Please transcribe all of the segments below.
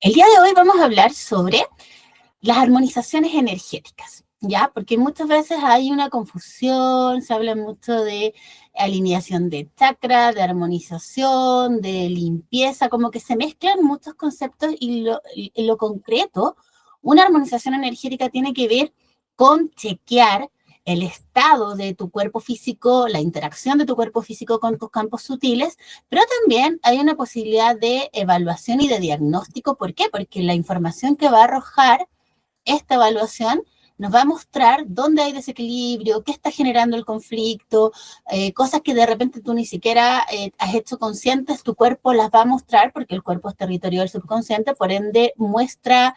El día de hoy vamos a hablar sobre las armonizaciones energéticas, ¿ya? Porque muchas veces hay una confusión, se habla mucho de alineación de chakra, de armonización, de limpieza, como que se mezclan muchos conceptos y en lo concreto, una armonización energética tiene que ver con chequear el estado de tu cuerpo físico, la interacción de tu cuerpo físico con tus campos sutiles, pero también hay una posibilidad de evaluación y de diagnóstico. ¿Por qué? Porque la información que va a arrojar esta evaluación nos va a mostrar dónde hay desequilibrio, qué está generando el conflicto, cosas que de repente tú ni siquiera has hecho conscientes, tu cuerpo las va a mostrar porque el cuerpo es territorio del subconsciente, por ende muestra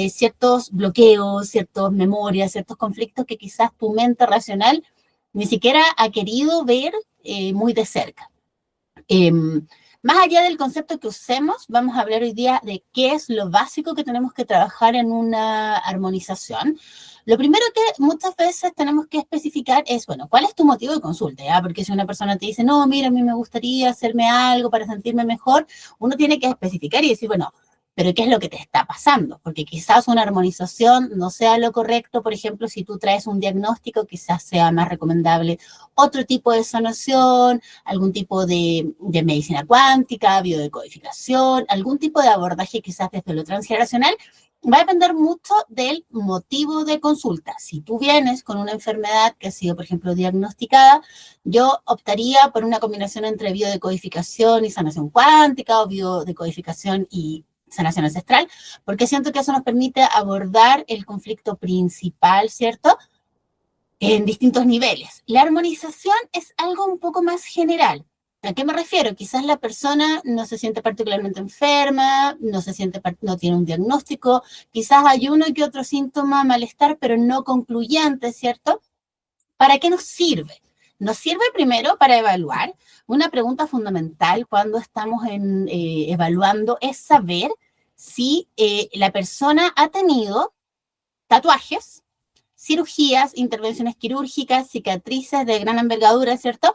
ciertos bloqueos, ciertas memorias, ciertos conflictos que quizás tu mente racional ni siquiera ha querido ver muy de cerca. Más allá del concepto que usemos, vamos a hablar hoy día de qué es lo básico que tenemos que trabajar en una armonización. Lo primero que muchas veces tenemos que especificar es, bueno, ¿cuál es tu motivo de consulta? ¿Ya? Porque si una persona te dice, no, mira, a mí me gustaría hacerme algo para sentirme mejor, uno tiene que especificar y decir, bueno, pero ¿qué es lo que te está pasando? Porque quizás una armonización no sea lo correcto. Por ejemplo, si tú traes un diagnóstico, quizás sea más recomendable otro tipo de sanación, algún tipo de medicina cuántica, biodecodificación, algún tipo de abordaje quizás desde lo transgeneracional. Va a depender mucho del motivo de consulta. Si tú vienes con una enfermedad que ha sido, por ejemplo, diagnosticada, yo optaría por una combinación entre biodecodificación y sanación cuántica o biodecodificación y sanación ancestral, porque siento que eso nos permite abordar el conflicto principal, ¿cierto?, en distintos niveles. La armonización es algo un poco más general. ¿A qué me refiero? Quizás la persona no se siente particularmente enferma, no tiene un diagnóstico, quizás hay uno que otro síntoma, malestar, pero no concluyente, ¿cierto? ¿Para qué nos sirve? Nos sirve primero para evaluar. Una pregunta fundamental cuando estamos evaluando es saber si la persona ha tenido tatuajes, cirugías, intervenciones quirúrgicas, cicatrices de gran envergadura, ¿cierto?,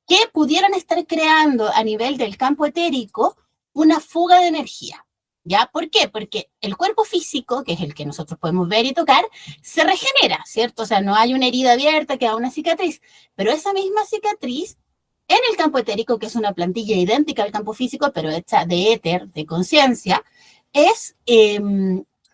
que pudieran estar creando a nivel del campo etérico una fuga de energía. ¿Ya? ¿Por qué? Porque el cuerpo físico, que es el que nosotros podemos ver y tocar, se regenera, ¿cierto? O sea, no hay una herida abierta, queda una cicatriz, pero esa misma cicatriz en el campo etérico, que es una plantilla idéntica al campo físico, pero hecha de éter, de conciencia, es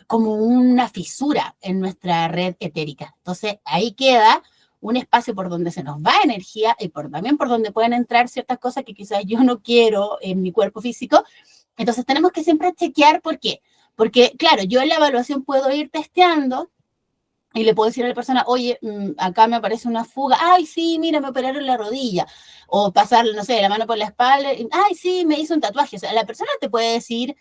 como una fisura en nuestra red etérica. Entonces, ahí queda un espacio por donde se nos va energía y también por donde pueden entrar ciertas cosas que quizás yo no quiero en mi cuerpo físico. Entonces, tenemos que siempre chequear. ¿Por qué? Porque, claro, yo en la evaluación puedo ir testeando y le puedo decir a la persona, oye, acá me aparece una fuga, ay, sí, mira, me operaron la rodilla, o pasar, no sé, la mano por la espalda, ay, sí, me hizo un tatuaje. O sea, la persona te puede decir,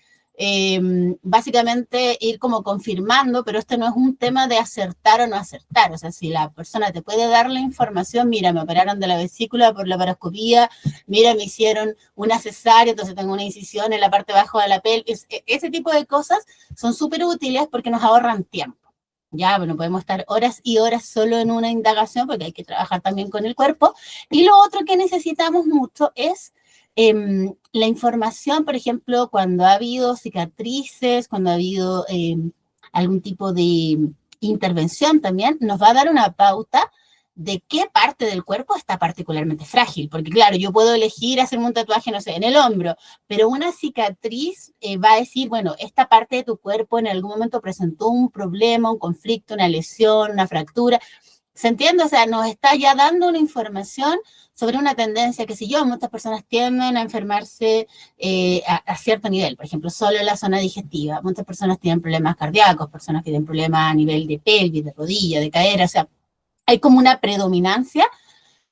básicamente ir como confirmando, pero este no es un tema de acertar o no acertar. O sea, si la persona te puede dar la información, mira, me operaron de la vesícula por la paroscopía, mira, me hicieron una cesárea, entonces tengo una incisión en la parte baja de la pelvis, ese tipo de cosas son súper útiles porque nos ahorran tiempo. Ya, bueno, podemos estar horas y horas solo en una indagación porque hay que trabajar también con el cuerpo. Y lo otro que necesitamos mucho es la información, por ejemplo, cuando ha habido cicatrices, cuando ha habido algún tipo de intervención también, nos va a dar una pauta de qué parte del cuerpo está particularmente frágil. Porque claro, yo puedo elegir hacerme un tatuaje, no sé, en el hombro, pero una cicatriz va a decir, bueno, esta parte de tu cuerpo en algún momento presentó un problema, un conflicto, una lesión, una fractura. ¿Se entiende? O sea, nos está ya dando una información sobre una tendencia que, si yo, muchas personas tienden a enfermarse a cierto nivel, por ejemplo, solo en la zona digestiva. Muchas personas tienen problemas cardíacos, personas que tienen problemas a nivel de pelvis, de rodilla, de cadera. O sea, hay como una predominancia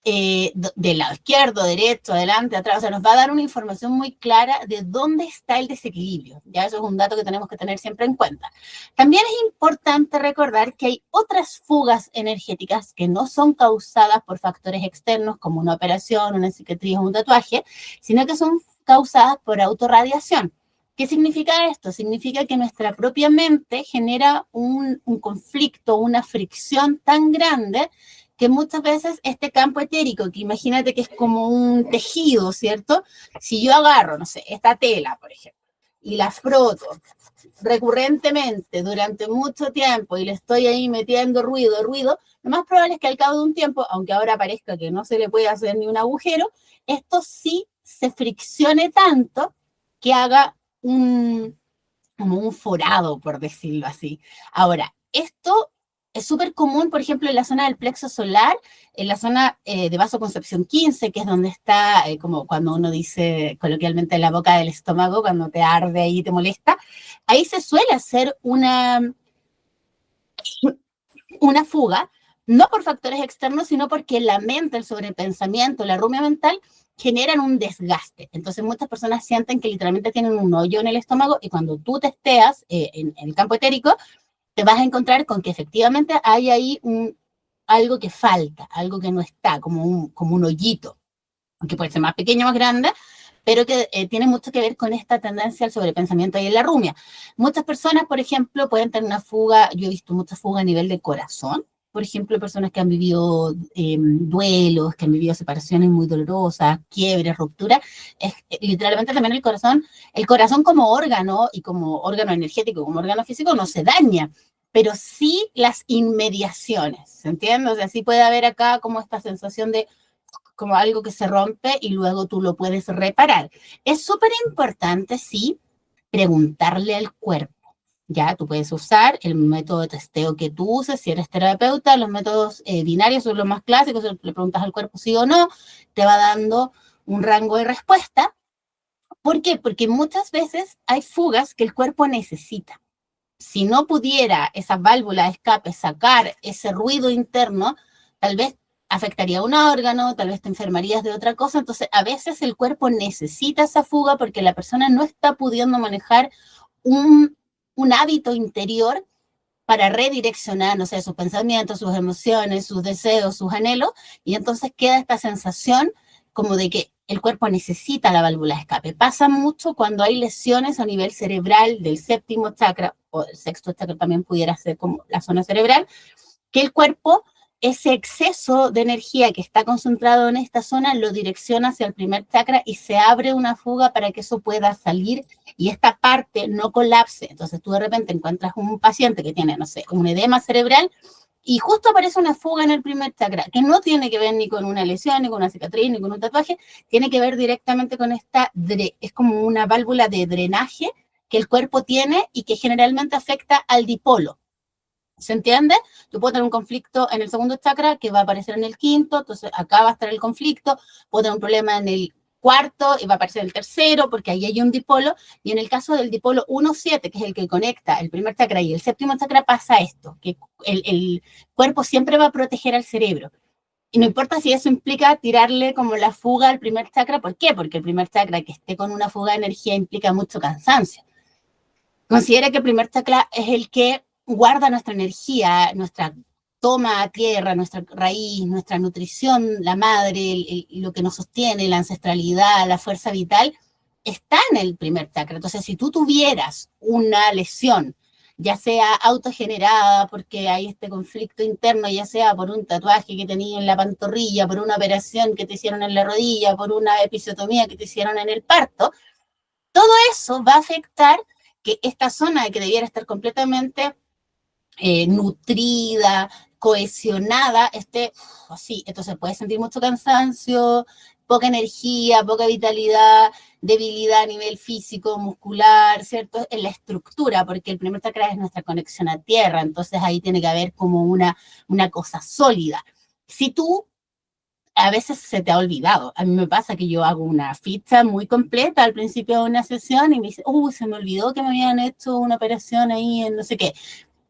del lado izquierdo, derecho, adelante, atrás. O sea, nos va a dar una información muy clara de dónde está el desequilibrio. Ya, eso es un dato que tenemos que tener siempre en cuenta. También es importante recordar que hay otras fugas energéticas que no son causadas por factores externos como una operación, una cicatriz o un tatuaje, sino que son causadas por autorradiación. ¿Qué significa esto? Significa que nuestra propia mente genera un conflicto, una fricción tan grande que muchas veces este campo etérico, que imagínate que es como un tejido, ¿cierto? Si yo agarro, no sé, esta tela, por ejemplo, y la froto, recurrentemente durante mucho tiempo y le estoy ahí metiendo ruido, lo más probable es que al cabo de un tiempo, aunque ahora parezca que no se le puede hacer ni un agujero, esto sí se friccione tanto que haga como un forado, por decirlo así. Ahora, esto es súper común, por ejemplo, en la zona del plexo solar, en la zona de vasoconcepción 15, que es donde está, como cuando uno dice coloquialmente la boca del estómago, cuando te arde y te molesta, ahí se suele hacer una fuga, no por factores externos, sino porque la mente, el sobrepensamiento, la rumia mental generan un desgaste. Entonces muchas personas sienten que literalmente tienen un hoyo en el estómago y cuando tú testeas en el campo etérico, te vas a encontrar con que efectivamente hay ahí algo que falta, algo que no está, como un hoyito, que puede ser más pequeño o más grande, pero que tiene mucho que ver con esta tendencia al sobrepensamiento y en la rumia. Muchas personas, por ejemplo, pueden tener una fuga, yo he visto mucha fuga a nivel de corazón, por ejemplo, personas que han vivido duelos, que han vivido separaciones muy dolorosas, quiebres, rupturas, es literalmente también el corazón como órgano y como órgano energético, como órgano físico no se daña, pero sí las inmediaciones, ¿se entiende? O sea, sí puede haber acá como esta sensación de como algo que se rompe y luego tú lo puedes reparar. Es súper importante, sí, preguntarle al cuerpo. Ya, tú puedes usar el método de testeo que tú uses, si eres terapeuta, los métodos binarios son los más clásicos, le preguntas al cuerpo sí o no, te va dando un rango de respuesta. ¿Por qué? Porque muchas veces hay fugas que el cuerpo necesita. Si no pudiera esa válvula de escape sacar ese ruido interno, tal vez afectaría a un órgano, tal vez te enfermarías de otra cosa. Entonces, a veces el cuerpo necesita esa fuga porque la persona no está pudiendo manejar un hábito interior para redireccionar, no sé, sus pensamientos, sus emociones, sus deseos, sus anhelos, y entonces queda esta sensación como de que el cuerpo necesita la válvula de escape. Pasa mucho cuando hay lesiones a nivel cerebral del séptimo chakra, o el sexto chakra también pudiera ser como la zona cerebral, que el cuerpo, ese exceso de energía que está concentrado en esta zona, lo direcciona hacia el primer chakra y se abre una fuga para que eso pueda salir y esta parte no colapse. Entonces tú de repente encuentras un paciente que tiene, no sé, un edema cerebral y justo aparece una fuga en el primer chakra, que no tiene que ver ni con una lesión, ni con una cicatriz, ni con un tatuaje, tiene que ver directamente con es como una válvula de drenaje que el cuerpo tiene y que generalmente afecta al dipolo. ¿Se entiende? Tú puedes tener un conflicto en el segundo chakra que va a aparecer en el quinto, entonces acá va a estar el conflicto, puede tener un problema en el cuarto y va a aparecer en el tercero, porque ahí hay un dipolo, y en el caso del dipolo 1-7, que es el que conecta el primer chakra y el séptimo chakra, pasa esto, que el cuerpo siempre va a proteger al cerebro. Y no importa si eso implica tirarle como la fuga al primer chakra, ¿por qué? Porque el primer chakra que esté con una fuga de energía implica mucho cansancio. Considera que el primer chakra es el que guarda nuestra energía, nuestra toma a tierra, nuestra raíz, nuestra nutrición, la madre, lo que nos sostiene, la ancestralidad, la fuerza vital, está en el primer chakra. Entonces, si tú tuvieras una lesión, ya sea autogenerada porque hay este conflicto interno, ya sea por un tatuaje que tenías en la pantorrilla, por una operación que te hicieron en la rodilla, por una episiotomía que te hicieron en el parto, todo eso va a afectar que esta zona que debiera estar completamente nutrida, cohesionada, esté así. Entonces puedes sentir mucho cansancio, poca energía, poca vitalidad, debilidad a nivel físico, muscular, ¿cierto? En la estructura, porque el primer chakra es nuestra conexión a tierra, entonces ahí tiene que haber como una cosa sólida. Si tú a veces se te ha olvidado. A mí me pasa que yo hago una ficha muy completa al principio de una sesión y me dice, se me olvidó que me habían hecho una operación ahí en no sé qué.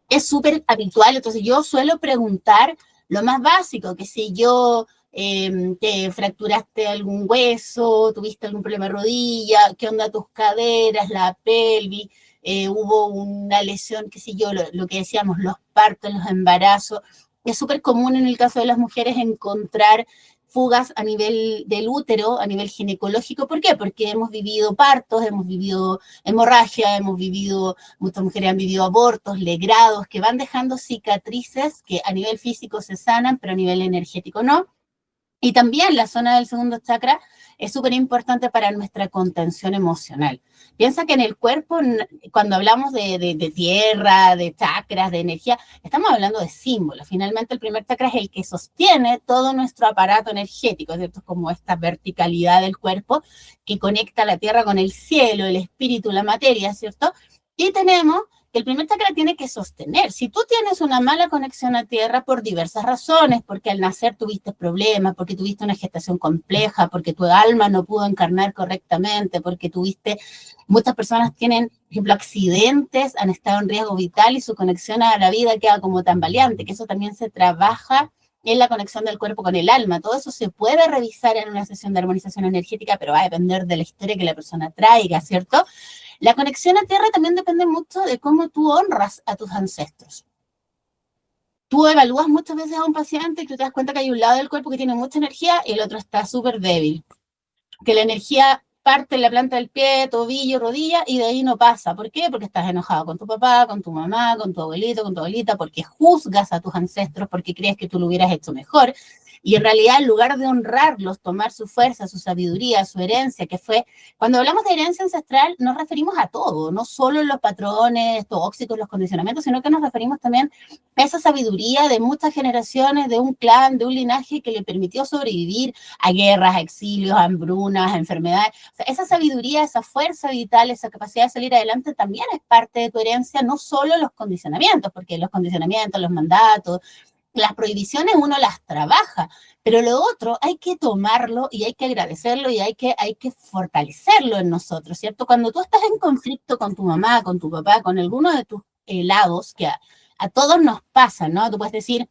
Es súper habitual, entonces yo suelo preguntar lo más básico, que si yo te fracturaste algún hueso, tuviste algún problema de rodilla, qué onda tus caderas, la pelvis, hubo una lesión, qué sé yo, lo que decíamos, los partos, los embarazos. Es súper común en el caso de las mujeres encontrar fugas a nivel del útero, a nivel ginecológico. ¿Por qué? Porque hemos vivido partos, hemos vivido hemorragia, muchas mujeres han vivido abortos, legrados, que van dejando cicatrices que a nivel físico se sanan, pero a nivel energético no. Y también la zona del segundo chakra es súper importante para nuestra contención emocional. Piensa que en el cuerpo, cuando hablamos de tierra, de chakras, de energía, estamos hablando de símbolos. Finalmente, el primer chakra es el que sostiene todo nuestro aparato energético, ¿cierto? Es como esta verticalidad del cuerpo que conecta la tierra con el cielo, el espíritu, la materia, ¿cierto? Y tenemos que el primer chakra tiene que sostener. Si tú tienes una mala conexión a tierra por diversas razones, porque al nacer tuviste problemas, porque tuviste una gestación compleja, porque tu alma no pudo encarnar correctamente, porque tuviste, muchas personas tienen, por ejemplo, accidentes, han estado en riesgo vital y su conexión a la vida queda como tambaleante, que eso también se trabaja en la conexión del cuerpo con el alma. Todo eso se puede revisar en una sesión de armonización energética, pero va a depender de la historia que la persona traiga, ¿cierto? La conexión a tierra también depende mucho de cómo tú honras a tus ancestros. Tú evalúas muchas veces a un paciente y tú te das cuenta que hay un lado del cuerpo que tiene mucha energía y el otro está súper débil. Que la energía parte en la planta del pie, tobillo, rodilla y de ahí no pasa. ¿Por qué? Porque estás enojado con tu papá, con tu mamá, con tu abuelito, con tu abuelita, porque juzgas a tus ancestros, porque crees que tú lo hubieras hecho mejor. Y en realidad, en lugar de honrarlos, tomar su fuerza, su sabiduría, su herencia, que fue, cuando hablamos de herencia ancestral, nos referimos a todo, no solo los patrones tóxicos, los condicionamientos, sino que nos referimos también a esa sabiduría de muchas generaciones, de un clan, de un linaje que le permitió sobrevivir a guerras, a exilios, a hambrunas, a enfermedades. O sea, esa sabiduría, esa fuerza vital, esa capacidad de salir adelante también es parte de tu herencia, no solo los condicionamientos, porque los condicionamientos, los mandatos, las prohibiciones uno las trabaja, pero lo otro hay que tomarlo y hay que agradecerlo y hay que fortalecerlo en nosotros, ¿cierto? Cuando tú estás en conflicto con tu mamá, con tu papá, con alguno de tus lados, que a todos nos pasa, ¿no? Tú puedes decir,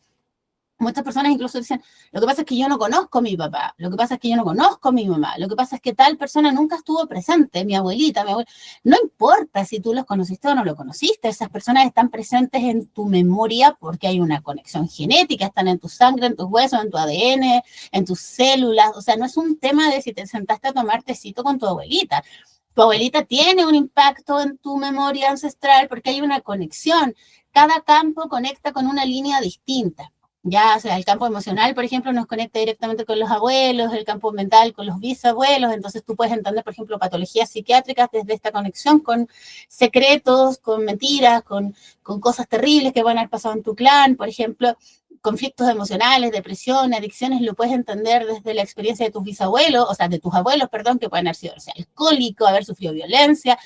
muchas personas incluso dicen, lo que pasa es que yo no conozco a mi papá, lo que pasa es que yo no conozco a mi mamá, lo que pasa es que tal persona nunca estuvo presente, mi abuelita, mi abuela. No importa si tú los conociste o no los conociste, esas personas están presentes en tu memoria porque hay una conexión genética, están en tu sangre, en tus huesos, en tu ADN, en tus células. O sea, no es un tema de si te sentaste a tomar tecito con tu abuelita. Tu abuelita tiene un impacto en tu memoria ancestral porque hay una conexión. Cada campo conecta con una línea distinta. Ya, o sea, el campo emocional, por ejemplo, nos conecta directamente con los abuelos, el campo mental con los bisabuelos, entonces tú puedes entender, por ejemplo, patologías psiquiátricas desde esta conexión con secretos, con mentiras, con cosas terribles que van a haber pasado en tu clan, por ejemplo, conflictos emocionales, depresión, adicciones, lo puedes entender desde la experiencia de tus bisabuelos, o sea, de tus abuelos, perdón, que pueden haber sido, o sea, alcohólicos, haber sufrido violencia.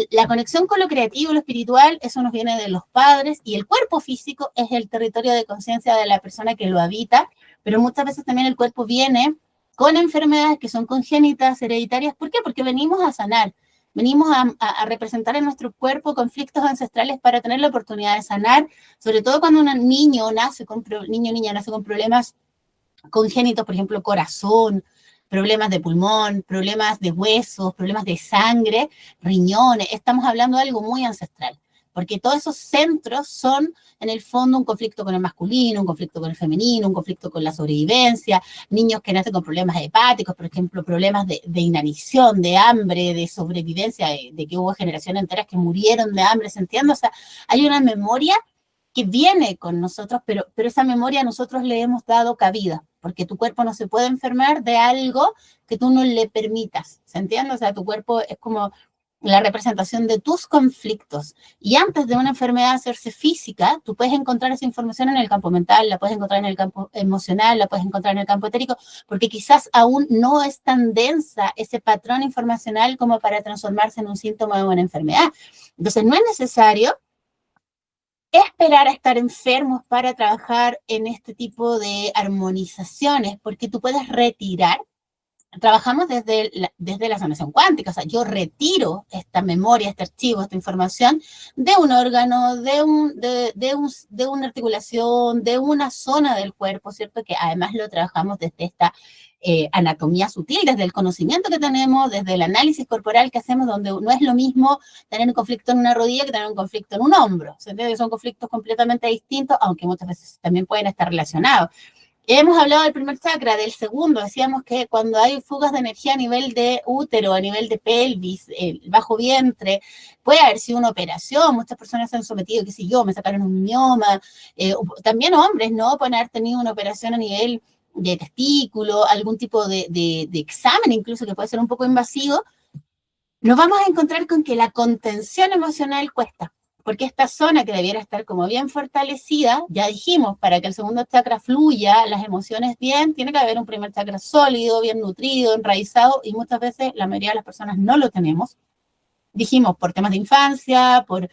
La conexión con lo creativo, lo espiritual, eso nos viene de los padres, y el cuerpo físico es el territorio de conciencia de la persona que lo habita, pero muchas veces también el cuerpo viene con enfermedades que son congénitas, hereditarias. ¿Por qué? Porque venimos a sanar. Venimos a representar en nuestro cuerpo conflictos ancestrales para tener la oportunidad de sanar, sobre todo cuando un niño nace con, niño o niña nace con problemas congénitos, por ejemplo, corazón, problemas de pulmón, problemas de huesos, problemas de sangre, riñones. Estamos hablando de algo muy ancestral, porque todos esos centros son, en el fondo, un conflicto con el masculino, un conflicto con el femenino, un conflicto con la sobrevivencia, niños que nacen con problemas hepáticos, por ejemplo, problemas de inanición, de hambre, de sobrevivencia, de que hubo generaciones enteras que murieron de hambre, ¿se entiende? O sea, hay una memoria que viene con nosotros, pero esa memoria nosotros le hemos dado cabida, porque tu cuerpo no se puede enfermar de algo que tú no le permitas, ¿se entiende? O sea, tu cuerpo es como la representación de tus conflictos. Y antes de una enfermedad hacerse física, tú puedes encontrar esa información en el campo mental, la puedes encontrar en el campo emocional, la puedes encontrar en el campo etérico, porque quizás aún no es tan densa ese patrón informacional como para transformarse en un síntoma o una enfermedad. Entonces, no es necesario esperar a estar enfermos para trabajar en este tipo de armonizaciones, porque tú puedes retirar. Trabajamos desde la sanación cuántica, o sea, yo retiro esta memoria, este archivo, esta información de un órgano, de una articulación, de una zona del cuerpo, ¿cierto? Que además lo trabajamos desde esta anatomía sutil, desde el conocimiento que tenemos, desde el análisis corporal que hacemos, donde no es lo mismo tener un conflicto en una rodilla que tener un conflicto en un hombro, ¿se entiende? Son conflictos completamente distintos, aunque muchas veces también pueden estar relacionados. Hemos hablado del primer chakra, del segundo, decíamos que cuando hay fugas de energía a nivel de útero, a nivel de pelvis, el bajo vientre, puede haber sido una operación, muchas personas se han sometido, qué sé yo, me sacaron un mioma, también hombres, ¿no? Pueden haber tenido una operación a nivel de testículo, algún tipo de examen incluso que puede ser un poco invasivo, nos vamos a encontrar con que la contención emocional cuesta, porque esta zona que debiera estar como bien fortalecida, ya dijimos, para que el segundo chakra fluya, las emociones bien, tiene que haber un primer chakra sólido, bien nutrido, enraizado, y muchas veces la mayoría de las personas no lo tenemos. Dijimos, por temas de infancia, por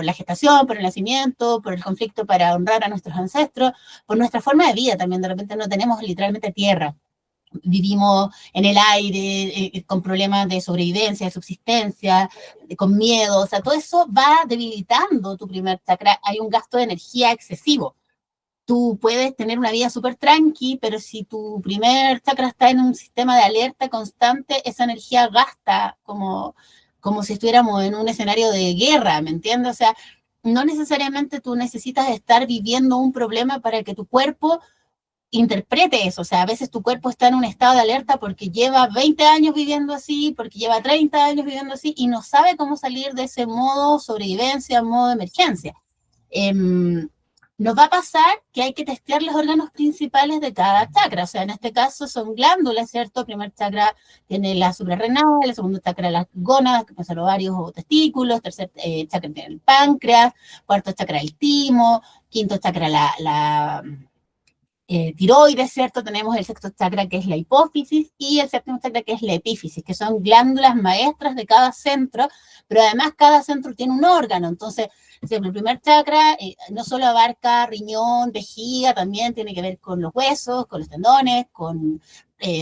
la gestación, por el nacimiento, por el conflicto para honrar a nuestros ancestros, por nuestra forma de vida también, de repente no tenemos literalmente tierra. Vivimos en el aire, con problemas de sobrevivencia, de subsistencia, con miedo, o sea, todo eso va debilitando tu primer chakra, hay un gasto de energía excesivo. Tú puedes tener una vida súper tranqui, pero si tu primer chakra está en un sistema de alerta constante, esa energía gasta como si estuviéramos en un escenario de guerra, ¿me entiendes? O sea, no necesariamente tú necesitas estar viviendo un problema para que tu cuerpo interprete eso. O sea, a veces tu cuerpo está en un estado de alerta porque lleva 20 años viviendo así, porque lleva 30 años viviendo así y no sabe cómo salir de ese modo sobrevivencia, modo de emergencia. Eh, Nos va a pasar que hay que testear los órganos principales de cada chakra. O sea, en este caso son glándulas, ¿cierto? El primer chakra tiene la suprarrenal, el segundo chakra las gónadas, que pueden ser ovarios o testículos, tercer chakra tiene el páncreas, cuarto chakra el timo, quinto chakra tiroides, ¿cierto? Tenemos el sexto chakra que es la hipófisis y el séptimo chakra que es la epífisis, que son glándulas maestras de cada centro, pero además cada centro tiene un órgano. Entonces, el primer chakra no solo abarca riñón, vejiga, también tiene que ver con los huesos, con los tendones, con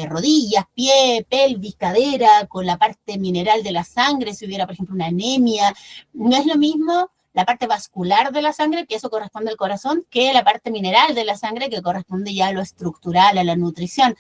rodillas, pie, pelvis, cadera, con la parte mineral de la sangre, si hubiera, por ejemplo, una anemia. No es lo mismo la parte vascular de la sangre, que eso corresponde al corazón, que la parte mineral de la sangre, que corresponde ya a lo estructural, a la nutrición.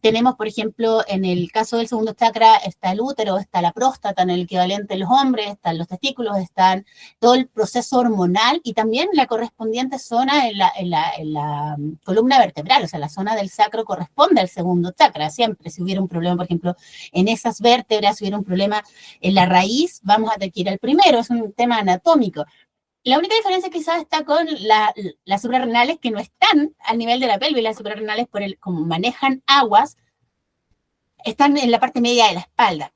Tenemos, por ejemplo, en el caso del segundo chakra, está el útero, está la próstata, en el equivalente de los hombres, están los testículos, están todo el proceso hormonal y también la correspondiente zona en la columna vertebral, o sea, la zona del sacro corresponde al segundo chakra, siempre. Si hubiera un problema, por ejemplo, en esas vértebras, si hubiera un problema en la raíz, vamos a tener que ir al primero, es un tema anatómico. La única diferencia quizás está con las suprarrenales que no están al nivel de la pelvis, las suprarrenales como manejan aguas, están en la parte media de la espalda.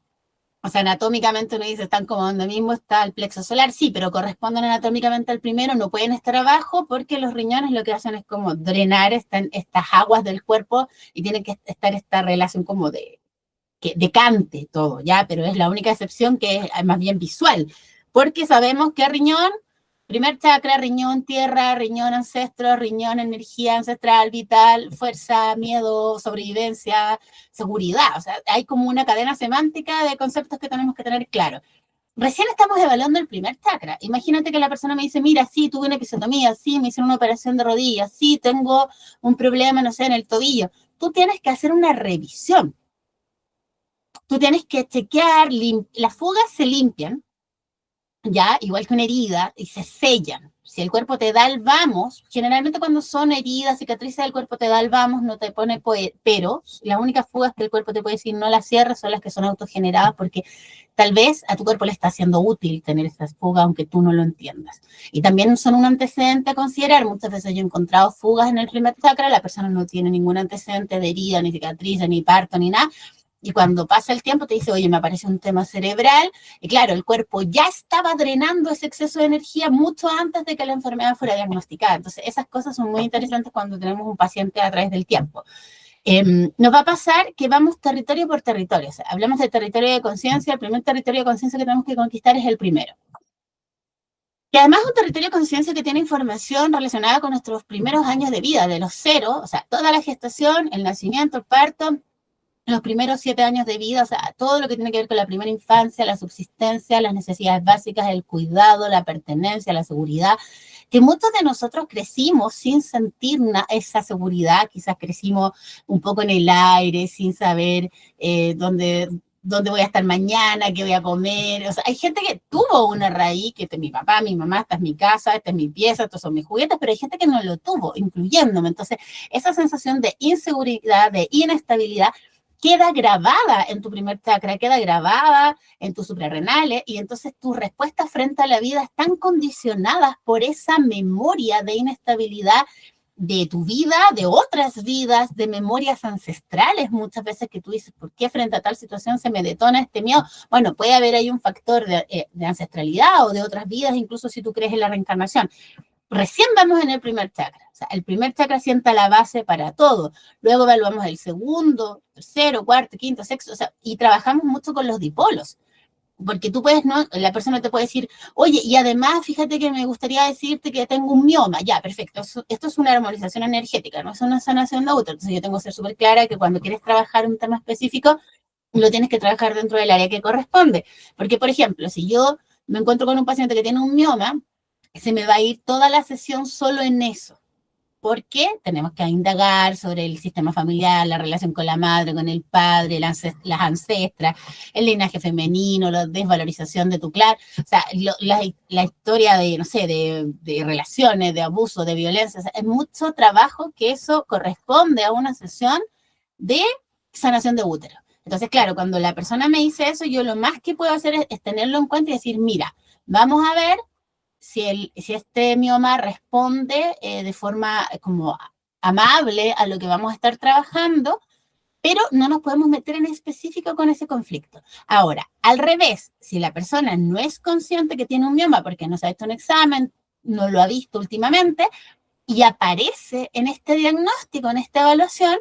O sea, anatómicamente uno dice, están como donde mismo está el plexo solar, sí, pero corresponden anatómicamente al primero, no pueden estar abajo porque los riñones lo que hacen es como drenar estas aguas del cuerpo y tiene que estar esta relación como que decante todo, ¿ya? Pero es la única excepción que es más bien visual, porque sabemos que riñón, primer chakra, riñón tierra, riñón ancestro, riñón energía ancestral, vital, fuerza, miedo, sobrevivencia, seguridad. O sea, hay como una cadena semántica de conceptos que tenemos que tener claro. Recién estamos evaluando el primer chakra. Imagínate que la persona me dice, mira, sí, tuve una episiotomía, sí, me hicieron una operación de rodillas, sí, tengo un problema, no sé, en el tobillo. Tú tienes que hacer una revisión. Tú tienes que chequear, las fugas se limpian, ya, igual que una herida, y se sellan. Si el cuerpo te da el vamos, generalmente cuando son heridas, cicatrices, el cuerpo te da el vamos, no te pone pero las únicas fugas que el cuerpo te puede decir no las cierres son las que son autogeneradas, porque tal vez a tu cuerpo le está haciendo útil tener esas fugas, aunque tú no lo entiendas. Y también son un antecedente a considerar. Muchas veces yo he encontrado fugas en el primer chakra, la persona no tiene ningún antecedente de herida, ni cicatriz, ni parto, ni nada, y cuando pasa el tiempo te dice, oye, me aparece un tema cerebral, y claro, el cuerpo ya estaba drenando ese exceso de energía mucho antes de que la enfermedad fuera diagnosticada. Entonces, esas cosas son muy interesantes cuando tenemos un paciente a través del tiempo. Nos va a pasar que vamos territorio por territorio. O sea, hablamos de territorio de conciencia, el primer territorio de conciencia que tenemos que conquistar es el primero. Y además un territorio de conciencia que tiene información relacionada con nuestros primeros años de vida, de los 0, o sea, toda la gestación, el nacimiento, el parto, los primeros 7 años de vida, o sea, todo lo que tiene que ver con la primera infancia, la subsistencia, las necesidades básicas, el cuidado, la pertenencia, la seguridad, que muchos de nosotros crecimos sin sentir esa seguridad, quizás crecimos un poco en el aire, sin saber dónde voy a estar mañana, qué voy a comer. O sea, hay gente que tuvo una raíz, que este es mi papá, mi mamá, esta es mi casa, esta es mi pieza, estos son mis juguetes, pero hay gente que no lo tuvo, incluyéndome. Entonces, esa sensación de inseguridad, de inestabilidad, queda grabada en tu primer chakra, queda grabada en tus suprarrenales, y entonces tus respuestas frente a la vida están condicionadas por esa memoria de inestabilidad de tu vida, de otras vidas, de memorias ancestrales, muchas veces que tú dices, ¿por qué frente a tal situación se me detona este miedo? Bueno, puede haber ahí un factor de ancestralidad o de otras vidas, incluso si tú crees en la reencarnación. Recién vamos en el primer chakra. O sea, el primer chakra sienta la base para todo. Luego evaluamos el segundo, tercero, cuarto, quinto, sexto, o sea, y trabajamos mucho con los dipolos. Porque tú puedes, ¿no? La persona te puede decir, oye, y además, fíjate que me gustaría decirte que tengo un mioma. Ya, perfecto. Esto es una armonización energética, no es una sanación de útero. Entonces yo tengo que ser súper clara que cuando quieres trabajar un tema específico, lo tienes que trabajar dentro del área que corresponde. Porque, por ejemplo, si yo me encuentro con un paciente que tiene un mioma, se me va a ir toda la sesión solo en eso. Porque tenemos que indagar sobre el sistema familiar, la relación con la madre, con el padre, las ancestras, el linaje femenino, la desvalorización de tu clan, o sea, la historia de, no sé, de relaciones, de abuso, de violencia, o sea, es mucho trabajo que eso corresponde a una sesión de sanación de útero. Entonces, claro, cuando la persona me dice eso, yo lo más que puedo hacer es tenerlo en cuenta y decir, mira, vamos a ver si este mioma responde de forma como amable a lo que vamos a estar trabajando, pero no nos podemos meter en específico con ese conflicto. Ahora, al revés, si la persona no es consciente que tiene un mioma porque no se ha hecho un examen, no lo ha visto últimamente, y aparece en este diagnóstico, en esta evaluación,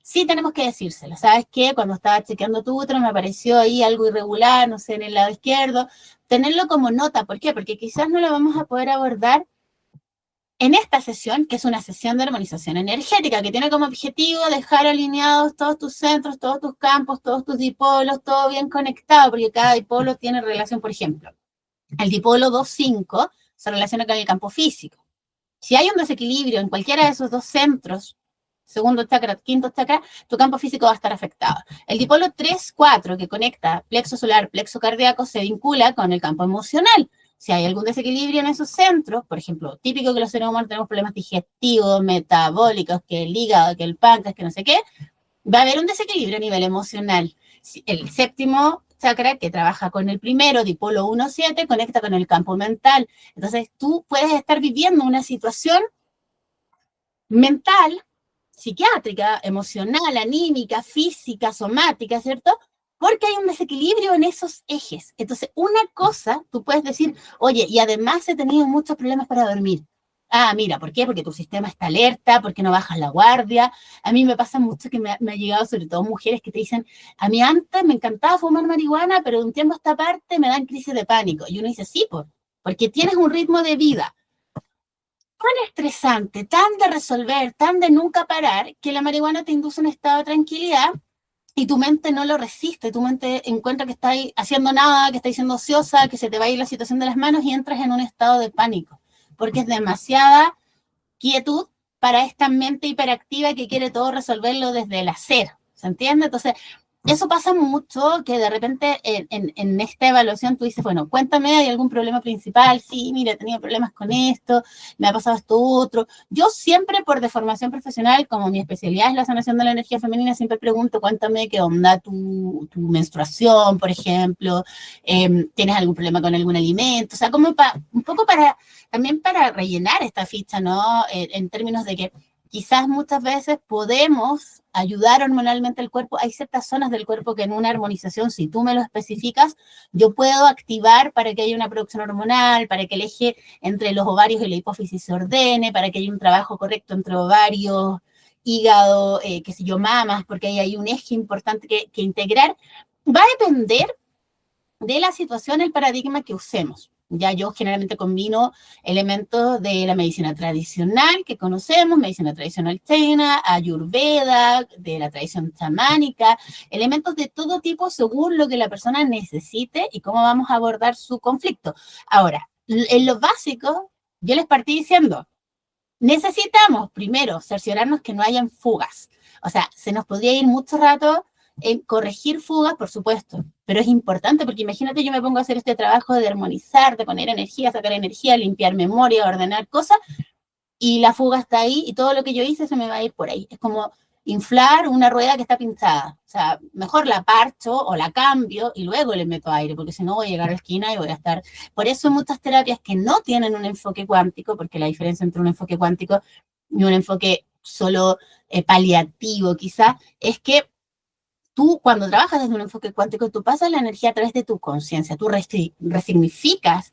sí tenemos que decírselo. ¿Sabes qué? Cuando estaba chequeando tu útero me apareció ahí algo irregular, no sé, en el lado izquierdo. Tenerlo como nota. ¿Por qué? Porque quizás no lo vamos a poder abordar en esta sesión, que es una sesión de armonización energética, que tiene como objetivo dejar alineados todos tus centros, todos tus campos, todos tus dipolos, todo bien conectado, porque cada dipolo tiene relación, por ejemplo, el dipolo 2,5 se relaciona con el campo físico. Si hay un desequilibrio en cualquiera de esos dos centros, segundo chakra, quinto chakra, tu campo físico va a estar afectado. El dipolo 3-4, que conecta plexo solar, plexo cardíaco, se vincula con el campo emocional. Si hay algún desequilibrio en esos centros, por ejemplo, típico que los seres humanos tenemos problemas digestivos, metabólicos, que el hígado, que el páncreas, que no sé qué, va a haber un desequilibrio a nivel emocional. El séptimo chakra, que trabaja con el primero, dipolo 1-7, conecta con el campo mental. Entonces, tú puedes estar viviendo una situación mental, psiquiátrica, emocional, anímica, física, somática, ¿cierto? Porque hay un desequilibrio en esos ejes. Entonces, una cosa, tú puedes decir, oye, y además he tenido muchos problemas para dormir. Ah, mira, ¿por qué? Porque tu sistema está alerta, porque no bajas la guardia. A mí me pasa mucho que me ha llegado, sobre todo mujeres que te dicen, a mí antes me encantaba fumar marihuana, pero de un tiempo a esta parte me dan crisis de pánico. Y uno dice, sí, porque tienes un ritmo de vida tan estresante, tan de resolver, tan de nunca parar, que la marihuana te induce un estado de tranquilidad y tu mente no lo resiste, tu mente encuentra que estás haciendo nada, que estás siendo ociosa, que se te va a ir la situación de las manos y entras en un estado de pánico, porque es demasiada quietud para esta mente hiperactiva que quiere todo resolverlo desde el hacer, ¿se entiende? Entonces, eso pasa mucho, que de repente en esta evaluación tú dices, bueno, cuéntame, ¿hay algún problema principal? Sí, mira, he tenido problemas con esto, me ha pasado esto otro. Yo siempre por deformación profesional, como mi especialidad es la sanación de la energía femenina, siempre pregunto, cuéntame qué onda tu menstruación, por ejemplo, ¿tienes algún problema con algún alimento? O sea, como un poco también para rellenar esta ficha, ¿no? En términos de que quizás muchas veces podemos ayudar hormonalmente al cuerpo. Hay ciertas zonas del cuerpo que en una armonización, si tú me lo especificas, yo puedo activar para que haya una producción hormonal, para que el eje entre los ovarios y la hipófisis se ordene, para que haya un trabajo correcto entre ovarios, hígado, qué sé yo, mamas, porque ahí hay un eje importante que integrar. Va a depender de la situación, el paradigma que usemos. Ya yo generalmente combino elementos de la medicina tradicional que conocemos, medicina tradicional china, ayurveda, de la tradición chamánica, elementos de todo tipo según lo que la persona necesite y cómo vamos a abordar su conflicto. Ahora, en lo básico, yo les partí diciendo, necesitamos primero cerciorarnos que no hayan fugas. O sea, se nos podría ir mucho rato en corregir fugas, por supuesto, pero es importante porque imagínate yo me pongo a hacer este trabajo de armonizar, de poner energía, sacar energía, limpiar memoria, ordenar cosas, y la fuga está ahí y todo lo que yo hice se me va a ir por ahí. Es como inflar una rueda que está pinchada. O sea, mejor la parcho o la cambio y luego le meto aire, porque si no voy a llegar a la esquina y voy a estar... Por eso muchas terapias que no tienen un enfoque cuántico, porque la diferencia entre un enfoque cuántico y un enfoque solo paliativo quizá, es que tú cuando trabajas desde un enfoque cuántico, tú pasas la energía a través de tu conciencia, tú resignificas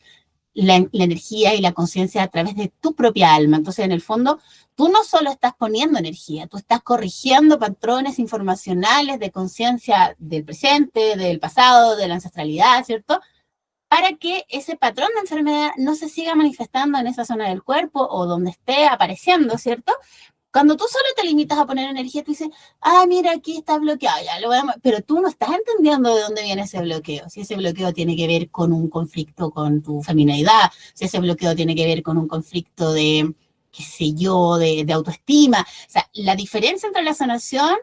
la energía y la conciencia a través de tu propia alma. Entonces, en el fondo, tú no solo estás poniendo energía, tú estás corrigiendo patrones informacionales de conciencia del presente, del pasado, de la ancestralidad, ¿cierto? Para que ese patrón de enfermedad no se siga manifestando en esa zona del cuerpo o donde esté apareciendo, ¿cierto? Cuando tú solo te limitas a poner energía, tú dices, ah, mira, aquí está bloqueado, ya lo voy a... Pero tú no estás entendiendo de dónde viene ese bloqueo. Si ese bloqueo tiene que ver con un conflicto con tu feminidad, si ese bloqueo tiene que ver con un conflicto de, qué sé yo, de autoestima. O sea, la diferencia entre la sanación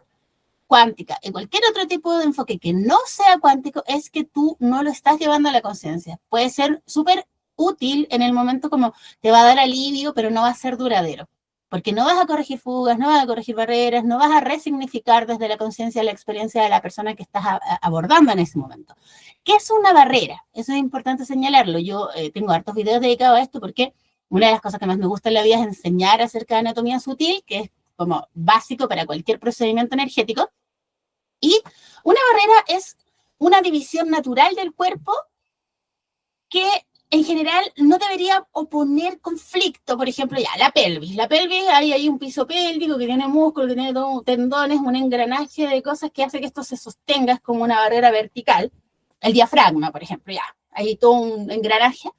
cuántica y cualquier otro tipo de enfoque que no sea cuántico es que tú no lo estás llevando a la conciencia. Puede ser súper útil en el momento como te va a dar alivio, pero no va a ser duradero. Porque no vas a corregir fugas, no vas a corregir barreras, no vas a resignificar desde la conciencia la experiencia de la persona que estás abordando en ese momento. ¿Qué es una barrera? Eso es importante señalarlo. Yo tengo hartos videos dedicados a esto porque una de las cosas que más me gusta en la vida es enseñar acerca de anatomía sutil, que es como básico para cualquier procedimiento energético. Y una barrera es una división natural del cuerpo que en general no debería oponer conflicto. Por ejemplo, ya, la pelvis. La pelvis, hay un piso pélvico que tiene músculo, que tiene tendones, un engranaje de cosas que hace que esto se sostenga, es como una barrera vertical. El diafragma, por ejemplo, ya, hay todo un engranaje.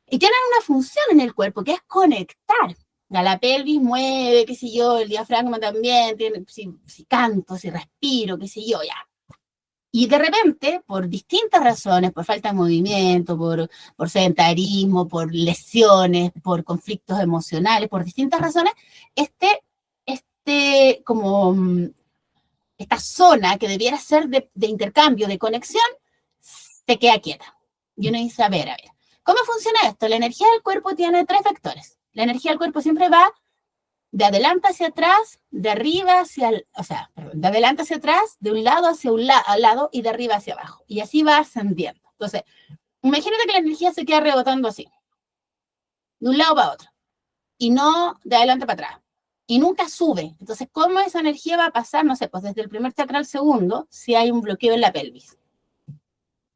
Y tienen una función en el cuerpo, que es conectar. La pelvis mueve, qué sé yo, el diafragma también, tiene, si canto, si respiro, qué sé yo, ya. Y de repente, por distintas razones, por falta de movimiento, por sedentarismo, por lesiones, por conflictos emocionales, por distintas razones, como esta zona que debiera ser de intercambio, de conexión, se queda quieta. Y uno dice, a ver, ¿cómo funciona esto? La energía del cuerpo tiene 3 vectores. La energía del cuerpo siempre va de adelante hacia atrás, de arriba hacia, de adelante hacia atrás, de un lado hacia al lado y de arriba hacia abajo. Y así va ascendiendo. Entonces, imagínate que la energía se queda rebotando así, de un lado para otro, y no de adelante para atrás. Y nunca sube. Entonces, ¿cómo esa energía va a pasar? No sé, pues desde el primer chakra al segundo, si hay un bloqueo en la pelvis.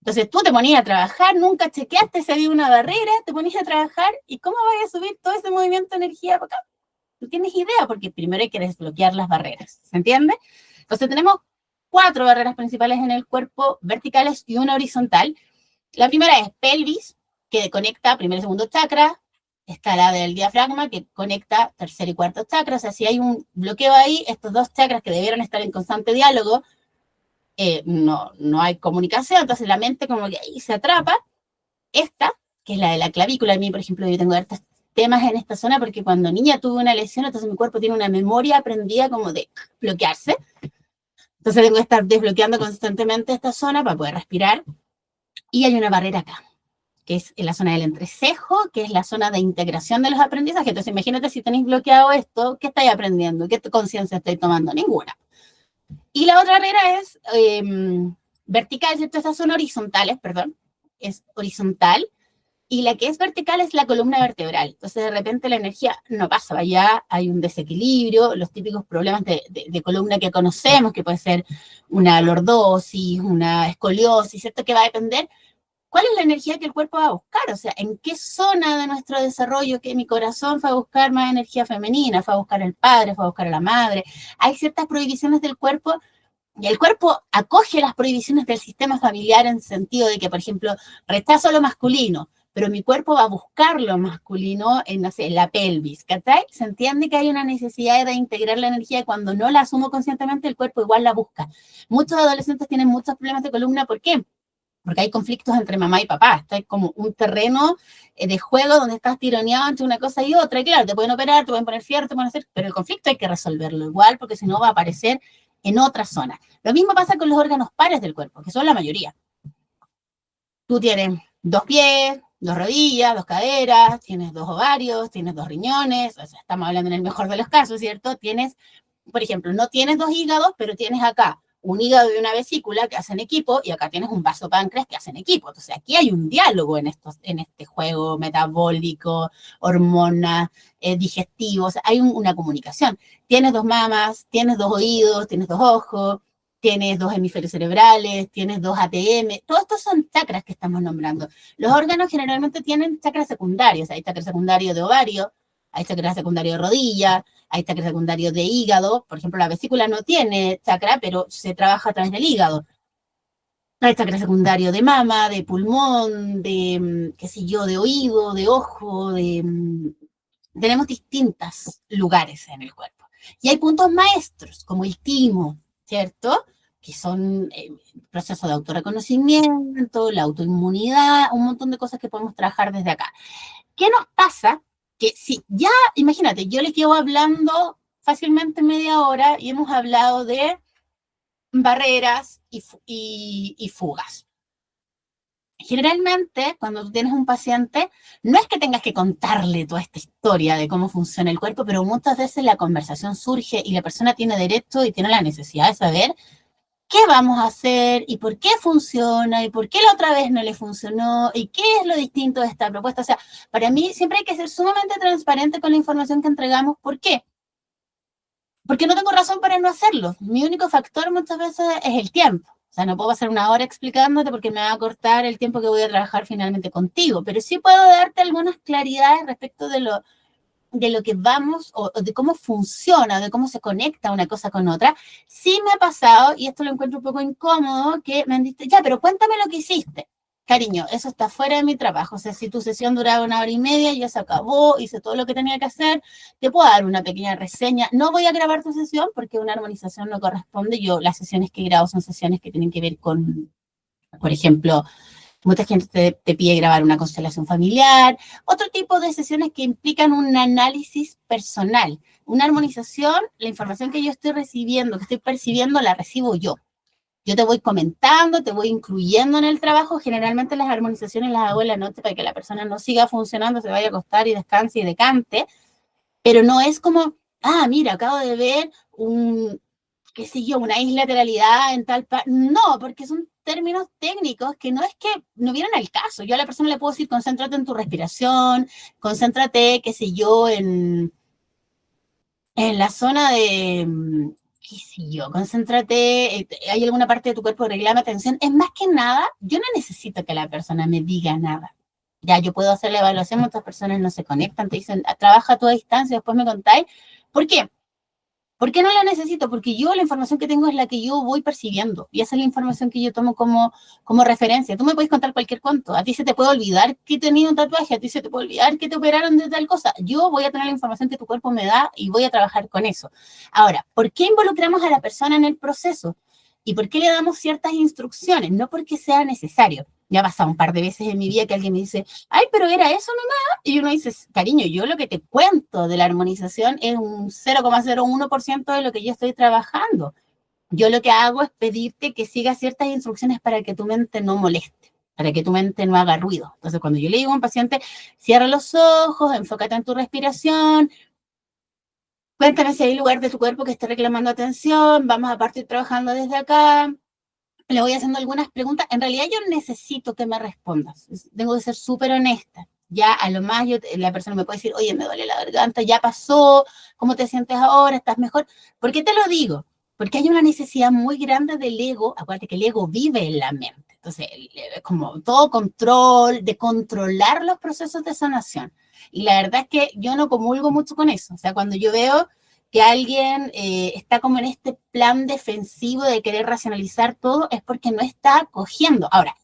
Entonces tú te ponías a trabajar, nunca chequeaste si había una barrera, te ponías a trabajar, ¿y cómo vaya a subir todo ese movimiento de energía para acá? No tienes idea, porque primero hay que desbloquear las barreras, ¿se entiende? Entonces tenemos 4 barreras principales en el cuerpo, verticales y una horizontal. La primera es pelvis, que conecta primer y segundo chakra. Está la del diafragma, que conecta tercer y cuarto chakra. O sea, si hay un bloqueo ahí, estos 2 chakras que debieran estar en constante diálogo, no hay comunicación, entonces la mente como que ahí se atrapa. Esta, que es la de la clavícula, a mí, por ejemplo, yo tengo hartos temas en esta zona porque cuando niña tuve una lesión, entonces mi cuerpo tiene una memoria aprendida como de bloquearse. Entonces tengo que estar desbloqueando constantemente esta zona para poder respirar. Y hay una barrera acá, que es en la zona del entrecejo, que es la zona de integración de los aprendizajes. Entonces imagínate si tenéis bloqueado esto, ¿qué estáis aprendiendo? ¿Qué conciencia estáis tomando? Ninguna. Y la otra barrera es vertical, ¿cierto? Estas son horizontales, perdón, es horizontal. Y la que es vertical es la columna vertebral. Entonces, de repente la energía no pasa para allá, hay un desequilibrio, los típicos problemas de columna que conocemos, que puede ser una lordosis, una escoliosis, ¿cierto? Que va a depender cuál es la energía que el cuerpo va a buscar. O sea, en qué zona de nuestro desarrollo que mi corazón fue a buscar más energía femenina, fue a buscar al padre, fue a buscar a la madre. Hay ciertas prohibiciones del cuerpo. Y el cuerpo acoge las prohibiciones del sistema familiar en sentido de que, por ejemplo, rechazo lo masculino, pero mi cuerpo va a buscar lo masculino en, no sé, en la pelvis, ¿cachai? Se entiende que hay una necesidad de integrar la energía y cuando no la asumo conscientemente, el cuerpo igual la busca. Muchos adolescentes tienen muchos problemas de columna, ¿por qué? Porque hay conflictos entre mamá y papá, está como un terreno de juego donde estás tironeado entre una cosa y otra, y claro, te pueden operar, te pueden poner fierro, te pueden hacer, pero el conflicto hay que resolverlo igual, porque si no va a aparecer en otra zona. Lo mismo pasa con los órganos pares del cuerpo, que son la mayoría. Tú tienes 2 pies, 2 rodillas, 2 caderas, tienes 2 ovarios, tienes 2 riñones, o sea, estamos hablando en el mejor de los casos, ¿cierto? Tienes, por ejemplo, no tienes 2 hígados, pero tienes acá un hígado y una vesícula que hacen equipo, y acá tienes un vaso páncreas que hacen equipo. Entonces, aquí hay un diálogo en este juego metabólico, hormonas, digestivos, hay una comunicación. Tienes dos mamas, tienes dos oídos, tienes dos ojos, tienes dos hemisferios cerebrales, tienes dos ATM, todos estos son chakras que estamos nombrando. Los órganos generalmente tienen chakras secundarios, hay chakra secundario de ovario, hay chakra secundario de rodilla, hay chakra secundario de hígado, por ejemplo, la vesícula no tiene chakra, pero se trabaja a través del hígado. Hay chakra secundario de mama, de pulmón, de, qué sé yo, de oído, de ojo, tenemos distintos lugares en el cuerpo. Y hay puntos maestros, como el timo, ¿cierto? Que son el proceso de autorreconocimiento, la autoinmunidad, un montón de cosas que podemos trabajar desde acá. ¿Qué nos pasa? Que si ya, imagínate, yo les llevo hablando fácilmente media hora y hemos hablado de barreras y fugas. Generalmente, cuando tú tienes un paciente, no es que tengas que contarle toda esta historia de cómo funciona el cuerpo, pero muchas veces la conversación surge y la persona tiene derecho y tiene la necesidad de saber qué vamos a hacer y por qué funciona y por qué la otra vez no le funcionó y qué es lo distinto de esta propuesta. O sea, para mí siempre hay que ser sumamente transparente con la información que entregamos. ¿Por qué? Porque no tengo razón para no hacerlo. Mi único factor muchas veces es el tiempo. O sea, no puedo pasar una hora explicándote porque me va a cortar el tiempo que voy a trabajar finalmente contigo, pero sí puedo darte algunas claridades respecto de lo que vamos o de cómo funciona, de cómo se conecta una cosa con otra. Sí me ha pasado, y esto lo encuentro un poco incómodo, que me han dicho, ya, pero cuéntame lo que hiciste. Cariño, eso está fuera de mi trabajo. O sea, si tu sesión duraba 1 hora y media, ya se acabó, hice todo lo que tenía que hacer, te puedo dar una pequeña reseña. No voy a grabar tu sesión porque una armonización no corresponde. Yo, las sesiones que grabo son sesiones que tienen que ver con, por ejemplo, mucha gente te pide grabar una constelación familiar, otro tipo de sesiones que implican un análisis personal. Una armonización, la información que yo estoy recibiendo, que estoy percibiendo, la recibo yo. Yo te voy comentando, te voy incluyendo en el trabajo. Generalmente las armonizaciones las hago en la noche para que la persona no siga funcionando, se vaya a acostar y descanse y decante, pero no es como, ah, mira, acabo de ver qué sé yo, una isla en tal parte. No, porque son términos técnicos que no es que no vienen al caso. Yo a la persona le puedo decir, concéntrate en tu respiración, concéntrate, qué sé yo, en la zona de, qué sé yo, concéntrate, hay alguna parte de tu cuerpo que reclama atención. Es más que nada, yo no necesito que la persona me diga nada. Ya, yo puedo hacer la evaluación, muchas personas no se conectan, te dicen, trabaja a toda distancia, después me contáis. ¿Por qué? ¿Por qué no la necesito? Porque yo la información que tengo es la que yo voy percibiendo y esa es la información que yo tomo como referencia. Tú me puedes contar cualquier cuento. A ti se te puede olvidar que tenía un tatuaje, a ti se te puede olvidar que te operaron de tal cosa. Yo voy a tener la información que tu cuerpo me da y voy a trabajar con eso. Ahora, ¿por qué involucramos a la persona en el proceso? ¿Y por qué le damos ciertas instrucciones? No porque sea necesario. Me ha pasado un par de veces en mi vida que alguien me dice, ay, pero era eso nomás. Y uno dice, cariño, yo lo que te cuento de la armonización es un 0,01% de lo que yo estoy trabajando. Yo lo que hago es pedirte que sigas ciertas instrucciones para que tu mente no moleste, para que tu mente no haga ruido. Entonces, cuando yo le digo a un paciente, cierra los ojos, enfócate en tu respiración, cuéntame si hay lugar de tu cuerpo que esté reclamando atención, vamos a partir trabajando desde acá, le voy haciendo algunas preguntas. En realidad yo necesito que me respondas. Tengo que ser súper honesta. Ya a lo más la persona me puede decir, oye, me duele la garganta, ya pasó, ¿cómo te sientes ahora? ¿Estás mejor? ¿Por qué te lo digo? Porque hay una necesidad muy grande del ego. Acuérdate que el ego vive en la mente. Entonces, es como todo control, de controlar los procesos de sanación. Y la verdad es que yo no comulgo mucho con eso. O sea, cuando yo veo que alguien está como en este plan defensivo de querer racionalizar todo, es porque no está acogiendo. Ahora,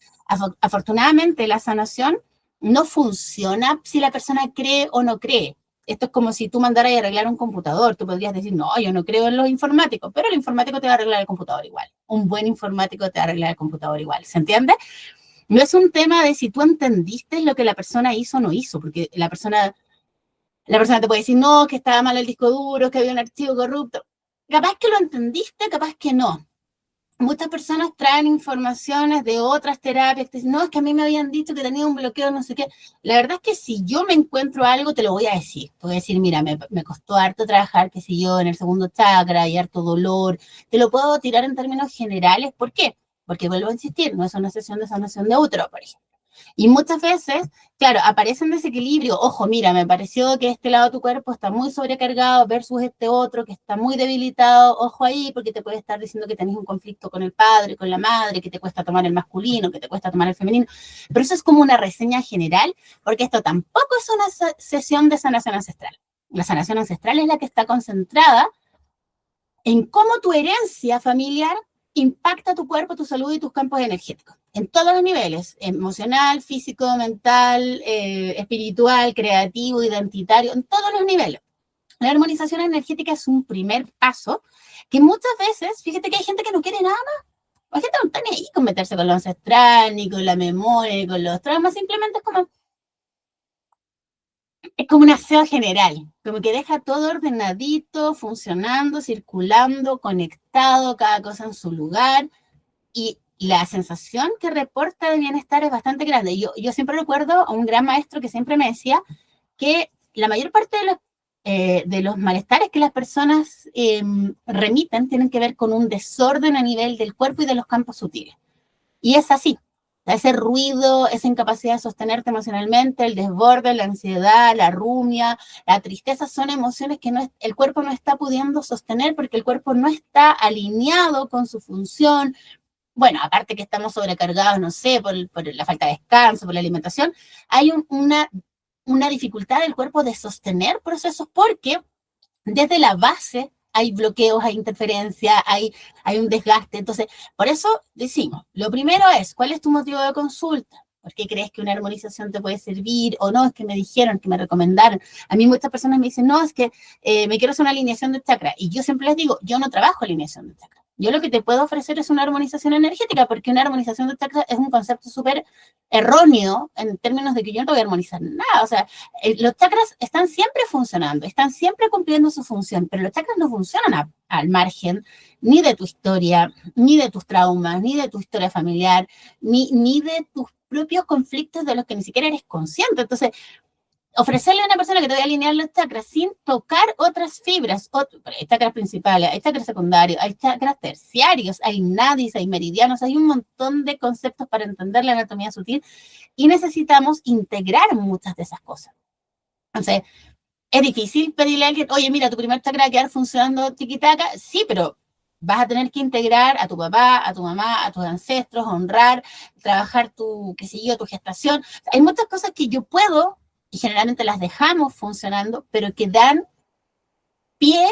afortunadamente la sanación no funciona si la persona cree o no cree. Esto es como si tú mandaras a arreglar un computador. Tú podrías decir, no, yo no creo en los informáticos, pero el informático te va a arreglar el computador igual. Un buen informático te va a arreglar el computador igual. ¿Se entiende? No es un tema de si tú entendiste lo que la persona hizo o no hizo, porque la persona te puede decir, no, que estaba mal el disco duro, que había un archivo corrupto. Capaz que lo entendiste, capaz que no. muchas personas traen informaciones de otras terapias, que dicen, no, es que a mí me habían dicho que tenía un bloqueo, no sé qué. La verdad es que si yo me encuentro algo, te lo voy a decir. Te voy a decir, mira, me costó harto trabajar, qué sé yo, en el segundo chakra, y harto dolor. Te lo puedo tirar en términos generales. ¿Por qué? Porque vuelvo a insistir, no es una sesión de sanación de útero, por ejemplo. Y muchas veces, claro, aparecen desequilibrio. Ojo, mira, me pareció que este lado de tu cuerpo está muy sobrecargado versus este otro que está muy debilitado. Ojo ahí, porque te puede estar diciendo que tenés un conflicto con el padre, con la madre, que te cuesta tomar el masculino, que te cuesta tomar el femenino. Pero eso es como una reseña general, porque esto tampoco es una sesión de sanación ancestral. La sanación ancestral es la que está concentrada en cómo tu herencia familiar impacta tu cuerpo, tu salud y tus campos energéticos. En todos los niveles, emocional, físico, mental, espiritual, creativo, identitario, en todos los niveles. La armonización energética es un primer paso que muchas veces, fíjate que hay gente que no quiere nada más. La gente no está ni ahí con meterse con lo ancestral, ni con la memoria, ni con los traumas, simplemente es como un aseo general, como que deja todo ordenadito, funcionando, circulando, conectado, cada cosa en su lugar, y la sensación que reporta de bienestar es bastante grande. Yo siempre recuerdo a un gran maestro que siempre me decía que la mayor parte de los malestares que las personas remiten tienen que ver con un desorden a nivel del cuerpo y de los campos sutiles. Y es así. Ese ruido, esa incapacidad de sostenerte emocionalmente, el desborde, la ansiedad, la rumia, la tristeza, son emociones que el cuerpo no está pudiendo sostener porque el cuerpo no está alineado con su función. Bueno, aparte que estamos sobrecargados, no sé, por la falta de descanso, por la alimentación, hay una dificultad del cuerpo de sostener procesos porque desde la base hay bloqueos, hay interferencia, hay un desgaste. Entonces, por eso decimos, lo primero es, ¿cuál es tu motivo de consulta? ¿Por qué crees que una armonización te puede servir? O no, es que me dijeron, que me recomendaron. A mí muchas personas me dicen, no, es que me quiero hacer una alineación de chakra. Y yo siempre les digo, yo no trabajo alineación de chakra. Yo lo que te puedo ofrecer es una armonización energética, porque una armonización de chakra es un concepto súper erróneo en términos de que yo no te voy a armonizar nada. O sea, los chakras están siempre funcionando, están siempre cumpliendo su función, pero los chakras no funcionan al margen ni de tu historia, ni de tus traumas, ni de tu historia familiar, ni de tus propios conflictos de los que ni siquiera eres consciente. Entonces, ofrecerle a una persona que te vaya a alinear los chakras sin tocar otras fibras, hay chakras principales, hay chakras secundarios, hay chakras terciarios, hay nadis, hay meridianos, hay un montón de conceptos para entender la anatomía sutil y necesitamos integrar muchas de esas cosas. Entonces, es difícil pedirle a alguien, oye, mira, tu primer chakra va a quedar funcionando tiquitaca. Sí, pero vas a tener que integrar a tu papá, a tu mamá, a tus ancestros, honrar, trabajar tu, qué sé yo, tu gestación. Hay muchas cosas que yo puedo, y generalmente las dejamos funcionando, pero que dan pie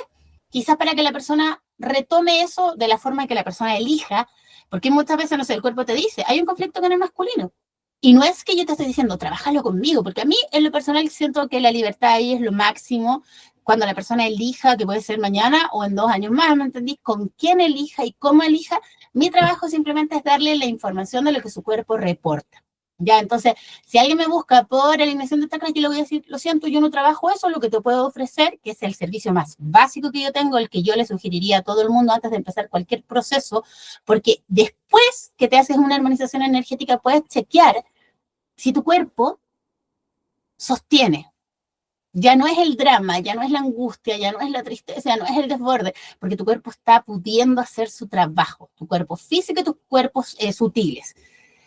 quizás para que la persona retome eso de la forma que la persona elija, porque muchas veces, no sé, el cuerpo te dice, hay un conflicto con el masculino. Y no es que yo te estoy diciendo, trabájalo conmigo, porque a mí en lo personal siento que la libertad ahí es lo máximo cuando la persona elija, que puede ser mañana o en 2 años más, ¿me entendís? Con quién elija y cómo elija, mi trabajo simplemente es darle la información de lo que su cuerpo reporta. Ya, entonces, si alguien me busca por alineación de chakras, yo le voy a decir, lo siento, yo no trabajo eso, lo que te puedo ofrecer, que es el servicio más básico que yo tengo, el que yo le sugeriría a todo el mundo antes de empezar cualquier proceso, porque después que te haces una armonización energética, puedes chequear si tu cuerpo sostiene. Ya no es el drama, ya no es la angustia, ya no es la tristeza, ya no es el desborde, porque tu cuerpo está pudiendo hacer su trabajo, tu cuerpo físico y tus cuerpos sutiles.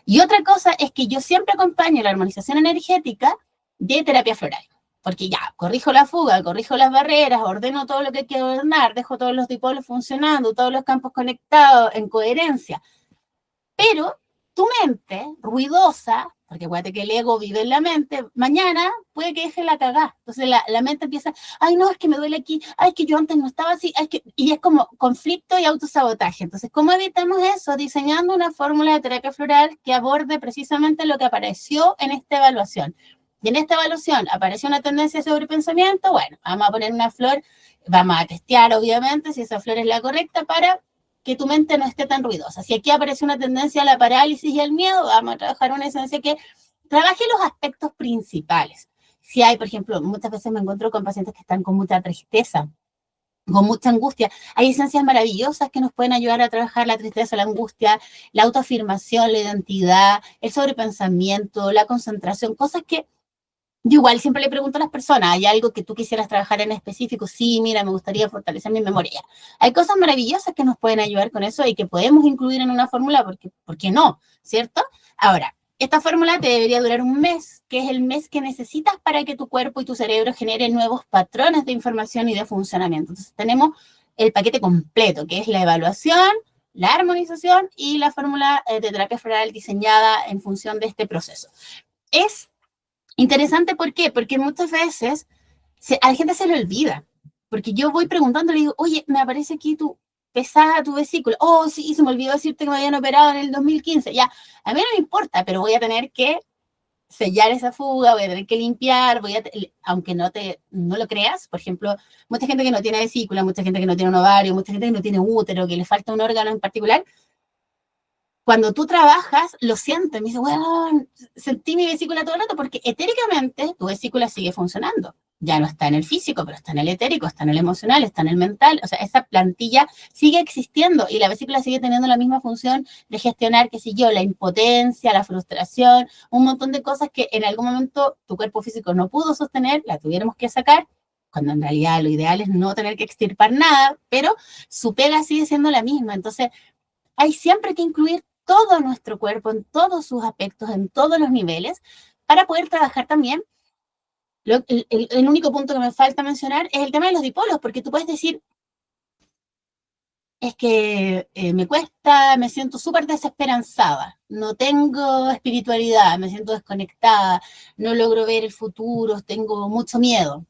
Y otra cosa es que yo siempre acompaño la armonización energética de terapia floral, porque ya, corrijo la fuga, corrijo las barreras, ordeno todo lo que hay que ordenar, dejo todos los dipolos funcionando, todos los campos conectados en coherencia, pero tu mente, ruidosa, porque acuérdate que el ego vive en la mente, mañana puede que deje la cagada. Entonces la mente empieza, ay no, es que me duele aquí, ay es que yo antes no estaba así, ay, y es como conflicto y autosabotaje. Entonces, ¿cómo evitamos eso? Diseñando una fórmula de terapia floral que aborde precisamente lo que apareció en esta evaluación. Y en esta evaluación apareció una tendencia sobre pensamiento, bueno, vamos a poner una flor, vamos a testear obviamente si esa flor es la correcta para que tu mente no esté tan ruidosa. Si aquí aparece una tendencia a la parálisis y al miedo, vamos a trabajar una esencia que trabaje los aspectos principales. Si hay, por ejemplo, muchas veces me encuentro con pacientes que están con mucha tristeza con mucha angustia. Hay esencias maravillosas que nos pueden ayudar a trabajar la tristeza, la angustia, la autoafirmación, la identidad, el sobrepensamiento, la concentración, cosas que yo igual siempre le pregunto a las personas, ¿hay algo que tú quisieras trabajar en específico? Sí, mira, me gustaría fortalecer mi memoria. Hay cosas maravillosas que nos pueden ayudar con eso y que podemos incluir en una fórmula, porque, ¿por qué no? ¿Cierto? Ahora, esta fórmula te debería durar un mes, que es el mes que necesitas para que tu cuerpo y tu cerebro generen nuevos patrones de información y de funcionamiento. Entonces tenemos el paquete completo, que es la evaluación, la armonización y la fórmula de terapia floral diseñada en función de este proceso. Es interesante, ¿por qué? Porque muchas veces a la gente se le olvida. Porque yo voy preguntando, le digo, oye, me aparece aquí pesada tu vesícula. Oh, sí, se me olvidó decirte que me habían operado en el 2015. Ya, a mí no me importa, pero voy a tener que sellar esa fuga, voy a tener que limpiar, aunque no lo creas, por ejemplo, mucha gente que no tiene vesícula, mucha gente que no tiene un ovario, mucha gente que no tiene útero, que le falta un órgano en particular, cuando tú trabajas, lo sientes, me dice, bueno, sentí mi vesícula todo el rato, porque etéricamente tu vesícula sigue funcionando. Ya no está en el físico, pero está en el etérico, está en el emocional, está en el mental. O sea, esa plantilla sigue existiendo y la vesícula sigue teniendo la misma función de gestionar, qué sé yo, la impotencia, la frustración, un montón de cosas que en algún momento tu cuerpo físico no pudo sostener, la tuviéramos que sacar, cuando en realidad lo ideal es no tener que extirpar nada, pero su pega sigue siendo la misma. Entonces, hay siempre que incluir todo nuestro cuerpo en todos sus aspectos, en todos los niveles, para poder trabajar también. El único punto que me falta mencionar es el tema de los dipolos, porque tú puedes decir, es que me cuesta, me siento súper desesperanzada, no tengo espiritualidad, me siento desconectada, no logro ver el futuro, tengo mucho miedo.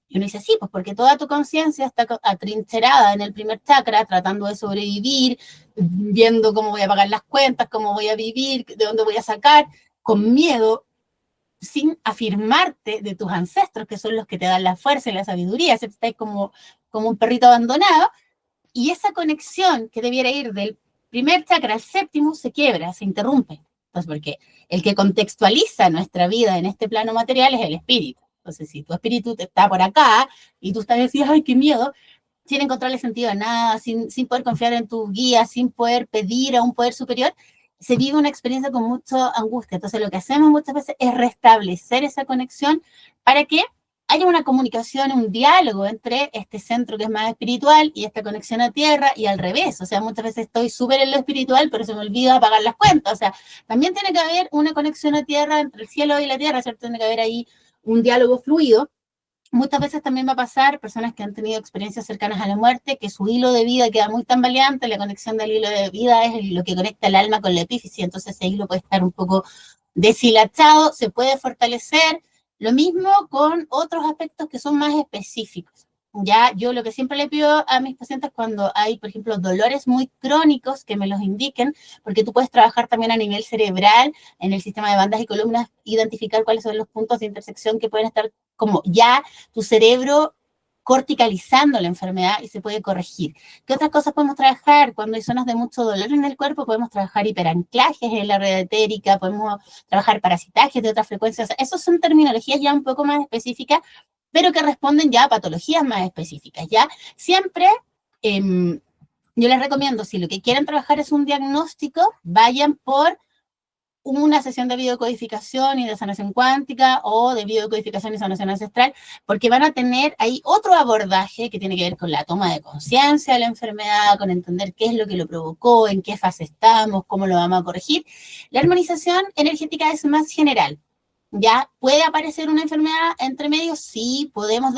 Y uno dice, sí, pues porque toda tu conciencia está atrincherada en el primer chakra, tratando de sobrevivir, viendo cómo voy a pagar las cuentas, cómo voy a vivir, de dónde voy a sacar, con miedo, sin afirmarte de tus ancestros, que son los que te dan la fuerza y la sabiduría, ¿cierto? Estás como un perrito abandonado, y esa conexión que debiera ir del primer chakra al séptimo se quiebra, se interrumpe. Entonces, porque el que contextualiza nuestra vida en este plano material es el espíritu. Entonces, si tu espíritu te está por acá y tú estás diciendo, ay, qué miedo, sin encontrarle sentido a nada, sin poder confiar en tu guía, sin poder pedir a un poder superior, se vive una experiencia con mucha angustia. Entonces, lo que hacemos muchas veces es restablecer esa conexión para que haya una comunicación, un diálogo entre este centro que es más espiritual y esta conexión a tierra y al revés. O sea, muchas veces estoy súper en lo espiritual, pero se me olvida pagar las cuentas. O sea, también tiene que haber una conexión a tierra entre el cielo y la tierra, ¿cierto? Tiene que haber ahí un diálogo fluido. Muchas veces también va a pasar, personas que han tenido experiencias cercanas a la muerte, que su hilo de vida queda muy tambaleante, la conexión del hilo de vida es lo que conecta el alma con la epífisis, entonces ese hilo puede estar un poco deshilachado, se puede fortalecer. Lo mismo con otros aspectos que son más específicos. Ya, yo lo que siempre le pido a mis pacientes cuando hay, por ejemplo, dolores muy crónicos, que me los indiquen, porque tú puedes trabajar también a nivel cerebral, en el sistema de bandas y columnas, identificar cuáles son los puntos de intersección que pueden estar como ya tu cerebro corticalizando la enfermedad y se puede corregir. ¿Qué otras cosas podemos trabajar? Cuando hay zonas de mucho dolor en el cuerpo, podemos trabajar hiperanclajes en la red etérica, podemos trabajar parasitajes de otras frecuencias. Esas son terminologías ya un poco más específicas, pero que responden ya a patologías más específicas, ¿ya? Siempre, yo les recomiendo, si lo que quieren trabajar es un diagnóstico, vayan por una sesión de biodecodificación y de sanación cuántica o de biodecodificación y sanación ancestral, porque van a tener ahí otro abordaje que tiene que ver con la toma de conciencia de la enfermedad, con entender qué es lo que lo provocó, en qué fase estamos, cómo lo vamos a corregir. La armonización energética es más general. ¿Ya? ¿Puede aparecer una enfermedad entre medio? Sí, podemos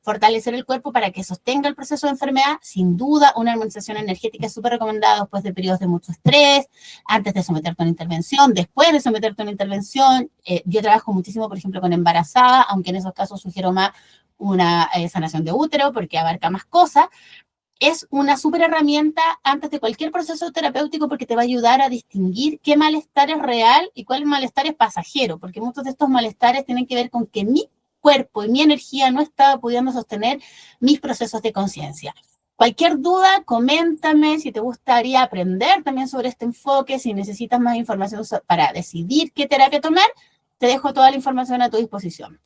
fortalecer el cuerpo para que sostenga el proceso de enfermedad. Sin duda, una armonización energética es súper recomendada después de periodos de mucho estrés, antes de someterte a una intervención, después de someterte a una intervención. Yo trabajo muchísimo, por ejemplo, con embarazada, aunque en esos casos sugiero más una sanación de útero porque abarca más cosas. Es una súper herramienta antes de cualquier proceso terapéutico porque te va a ayudar a distinguir qué malestar es real y cuál malestar es pasajero, porque muchos de estos malestares tienen que ver con que mi cuerpo y mi energía no estaba pudiendo sostener mis procesos de conciencia. Cualquier duda, coméntame si te gustaría aprender también sobre este enfoque, si necesitas más información para decidir qué terapia tomar, te dejo toda la información a tu disposición.